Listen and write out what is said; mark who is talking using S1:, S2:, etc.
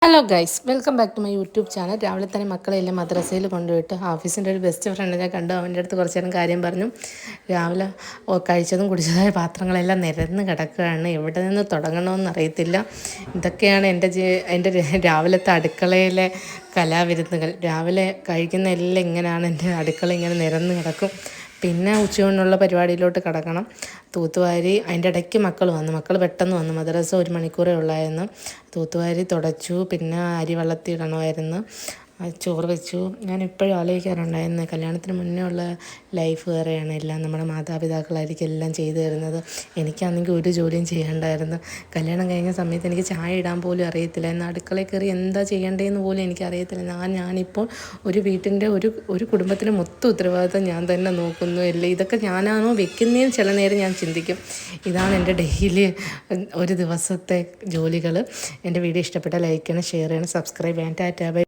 S1: Hello guys, welcome back to my YouTube channel. രാവിലെ തന്നെ മക്കളെല്ലാം മദ്രസയിൽ കൊണ്ടുപോയിട്ട് ഓഫീസിൻ്റെ ഒരു ബെസ്റ്റ് ഫ്രണ്ടിനെ കണ്ടു. അവൻ്റെ അടുത്ത് കുറച്ച് നേരം കാര്യം പറഞ്ഞു. രാവിലെ കഴിച്ചതും കുടിച്ചതായ പാത്രങ്ങളെല്ലാം നിരന്ന് കിടക്കുകയാണ്. എവിടെ നിന്ന് തുടങ്ങണമെന്ന് അറിയത്തില്ല. ഇതൊക്കെയാണ് എൻ്റെ രാവിലത്തെ അടുക്കളയിലെ കലാവിരുന്നുകൾ. രാവിലെ കഴിക്കുന്ന എല്ലാം ഇങ്ങനെയാണ്. എൻ്റെ അടുക്കള ഇങ്ങനെ നിരന്ന് കിടക്കും. പിന്നെ ഉച്ചയൂണിനുള്ള പരിപാടിയിലോട്ട് കിടക്കണം. തൂത്തുവാരി അതിൻ്റെ ഇടയ്ക്ക് മക്കൾ പെട്ടെന്ന് വന്നു. മദ്രസ 1 മണിക്കൂറേ ഉള്ളായിരുന്നു. തൂത്തുവാരി തുടച്ചു. പിന്നെ അരി വെള്ളത്തിടണമായിരുന്നു. ചോറ് വെച്ചു. ഞാൻ ഇപ്പോഴും ആലോചിക്കാറുണ്ടായിരുന്നു, കല്യാണത്തിന് മുന്നേ ഉള്ള ലൈഫ് വേറെയാണ്. എല്ലാം നമ്മുടെ മാതാപിതാക്കളായിരിക്കും എല്ലാം ചെയ്തു തരുന്നത്. എനിക്കാണെങ്കിൽ ഒരു ജോലിയും ചെയ്യേണ്ടായിരുന്നു. കല്യാണം കഴിഞ്ഞ സമയത്ത് എനിക്ക് ചായ ഇടാൻ പോലും അറിയത്തില്ല. എന്നാൽ അടുക്കളയിൽ കയറി എന്താ ചെയ്യേണ്ടതെന്ന് പോലും എനിക്കറിയത്തില്ല. ഞാനിപ്പോൾ ഒരു വീട്ടിൻ്റെ ഒരു കുടുംബത്തിൻ്റെ മൊത്തം ഉത്തരവാദിത്തം ഞാൻ തന്നെ നോക്കുന്നു. ഇതൊക്കെ ഞാനാണോ വെക്കുന്നതെന്ന് ചില നേരം ഞാൻ ചിന്തിക്കും. ഇതാണ് എൻ്റെ ഡെയിലി ഒരു ദിവസത്തെ ജോലികൾ. എൻ്റെ വീഡിയോ ഇഷ്ടപ്പെട്ടാൽ ലൈക്ക് ചെയ്യണം, ഷെയർ ചെയ്യണം, സബ്സ്ക്രൈബ് ചെയ്യണം. Tata bye.